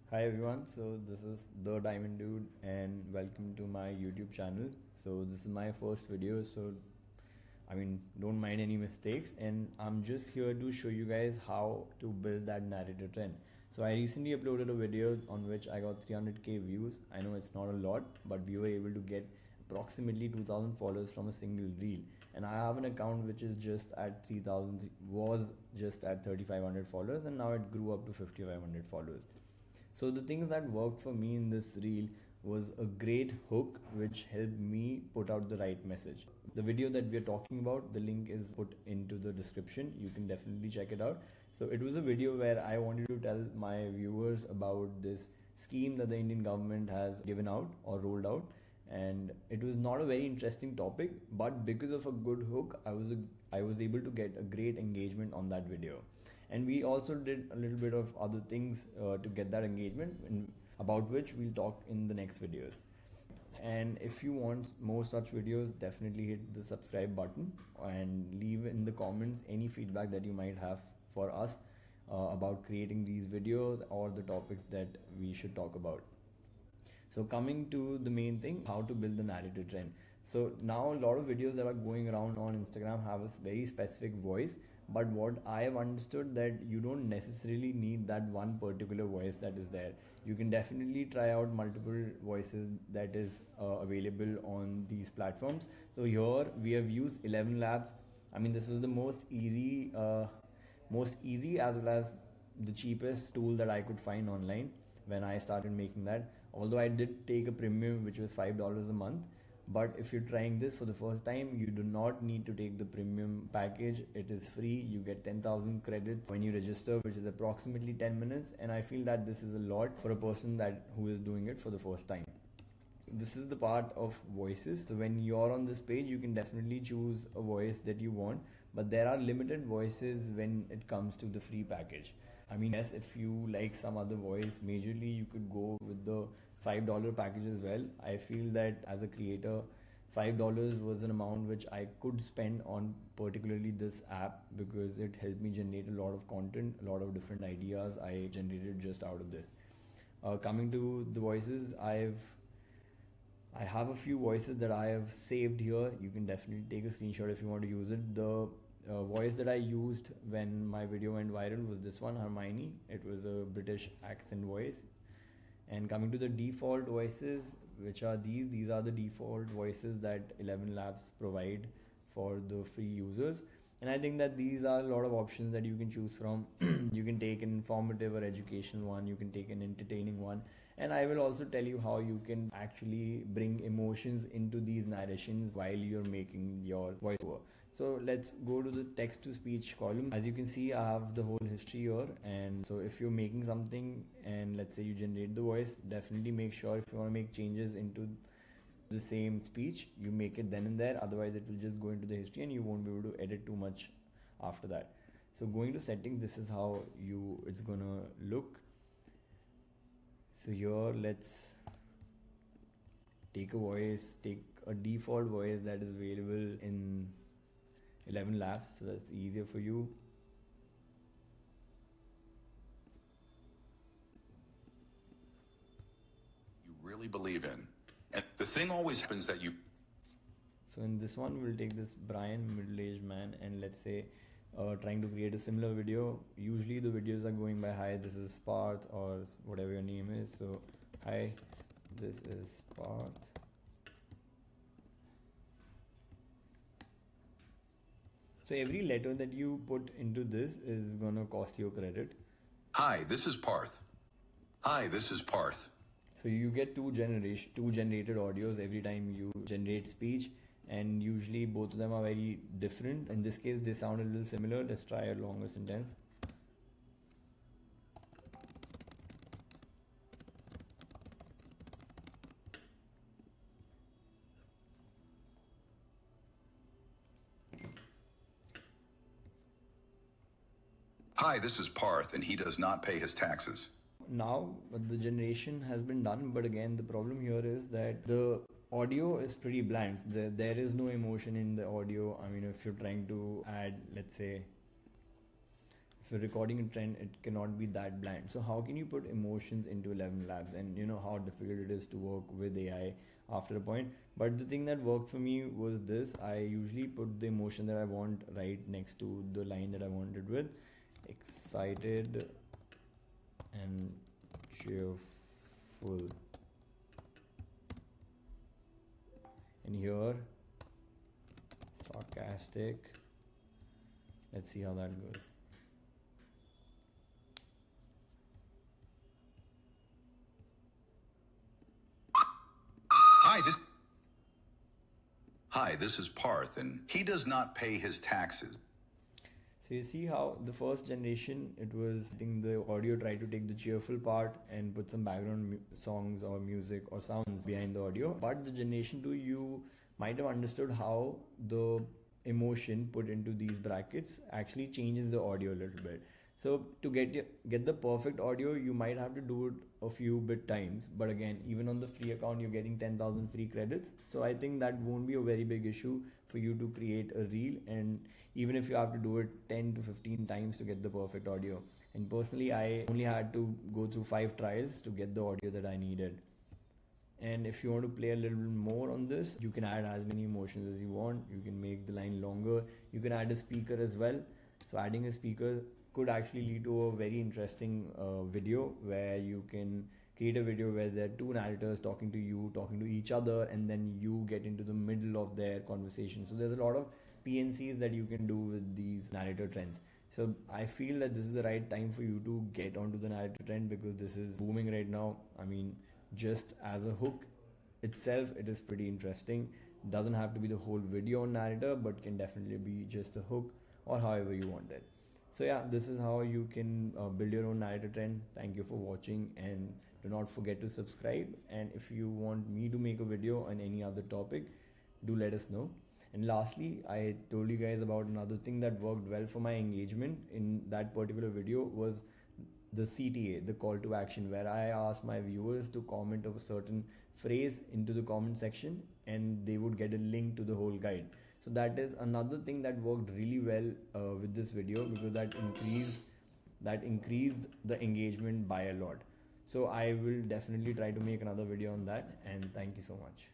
Hi everyone, so this is the Diamond Dude and welcome to my YouTube channel. So this is my first video, so don't mind any mistakes, and I'm just here to show you guys how to build that narrator trend. So I recently uploaded a video on which I got 300k views. I know it's not a lot, but we were able to get approximately 2000 followers from a single reel, and I have an account which is just at 3000, was just at 3500 followers, and now it grew up to 5500 followers. So the things that worked for me in this reel was a great hook which helped me put out the right message. The video that we're talking about, the link is put into the description. You can definitely check it out. So it was a video where I wanted to tell my viewers about this scheme that the Indian government has given out or rolled out, and it was not a very interesting topic, but because of a good hook I was able to get a great engagement on that video. And we also did a little bit of other things to get that engagement, about which we'll talk in the next videos. And if you want more such videos, definitely hit the subscribe button and leave in the comments any feedback that you might have for us about creating these videos or the topics that we should talk about. So coming to the main thing, how to build the narrator trend. So now a lot of videos that are going around on Instagram have a very specific voice, but what I have understood that you don't necessarily need that one particular voice that is there. You can definitely try out multiple voices that is available on these platforms. So here we have used 11 labs. I mean, this was the most easy as well as the cheapest tool that I could find online when I started making that. Although I did take a premium which was $5 a month, but if you're trying this for the first time, you do not need to take the premium package. It is free. You get 10,000 credits when you register, which is approximately 10 minutes, and I feel that this is a lot for a person who is doing it for the first time. This is the part of voices. So when you're on this page, you can definitely choose a voice that you want, but there are limited voices when it comes to the free package. I mean, yes, if you like some other voice majorly, you could go with the $5 package as well. I feel that as a creator, $5 was an amount which I could spend on particularly this app, because it helped me generate a lot of content, a lot of different ideas I generated just out of this. Coming to the voices, I have a few voices that I have saved here. You can definitely take a screenshot if you want to use it. The voice that I used when my video went viral was this one, Hermione. It was a British accent voice. And coming to the default voices, which are these are the default voices that 11 Labs provide for the free users. And I think that these are a lot of options that you can choose from. You can take an informative or educational one, you can take an entertaining one, and I will also tell you how you can actually bring emotions into these narrations while you're making your voiceover. So let's go to the text to speech column. As you can see, I have the whole history here, and so if you're making something and let's say you generate the voice, definitely make sure if you want to make changes into the same speech, you make it then and there. Otherwise it will just go into the history and you won't be able to edit too much after that. So going to settings, this is how it's gonna look. So here let's take a default voice that is available in 11 Labs, so that's easier for you. You really believe in. And the thing always happens that you... So in this one, we'll take this Brian, middle-aged man, and let's say trying to create a similar video. Usually the videos are going by, hi, this is Parth, or whatever your name is. So hi, this is Parth. So every letter that you put into this is gonna cost you a credit. Hi, this is Parth. Hi, this is Parth. So you get two generated audios every time you generate speech, and usually both of them are very different. In this case, they sound a little similar. Let's try a longer sentence. Hi, this is Parth, and he does not pay his taxes. Now the generation has been done, but again the problem here is that the audio is pretty bland. There is no emotion in the audio. I mean, if you're trying to add, let's say, if you're recording a trend, it cannot be that bland. So how can you put emotions into 11 labs? And you know how difficult it is to work with AI after a point. But the thing that worked for me was this: I usually put the emotion that I want right next to the line that I wanted with. Excited and cheerful. And here, sarcastic. Let's see how that goes. Hi, this is Parth, and he does not pay his taxes. So you see how the first generation, it was, I think the audio tried to take the cheerful part and put some background songs or music or sounds behind the audio. But the generation 2, you might have understood how the emotion put into these brackets actually changes the audio a little bit. So to get the perfect audio, you might have to do it a few bit times. But again, even on the free account, you're getting 10,000 free credits. So I think that won't be a very big issue for you to create a reel. And even if you have to do it 10 to 15 times to get the perfect audio. And personally, I only had to go through 5 trials to get the audio that I needed. And if you want to play a little bit more on this, you can add as many emotions as you want. You can make the line longer. You can add a speaker as well. So adding a speaker could actually lead to a very interesting video where you can create a video where there are two narrators talking to you, talking to each other, and then you get into the middle of their conversation. So there's a lot of PNCs that you can do with these narrator trends. So I feel that this is the right time for you to get onto the narrator trend because this is booming right now. I mean, just as a hook itself, it is pretty interesting. Doesn't have to be the whole video on narrator, but can definitely be just a hook or however you want it. So yeah, this is how you can build your own narrator trend. Thank you for watching, and do not forget to subscribe. And if you want me to make a video on any other topic, do let us know. And lastly, I told you guys about another thing that worked well for my engagement in that particular video was the CTA, the call to action, where I asked my viewers to comment a certain phrase into the comment section and they would get a link to the whole guide. So that is another thing that worked really well with this video because that increased the engagement by a lot. So I will definitely try to make another video on that, and thank you so much.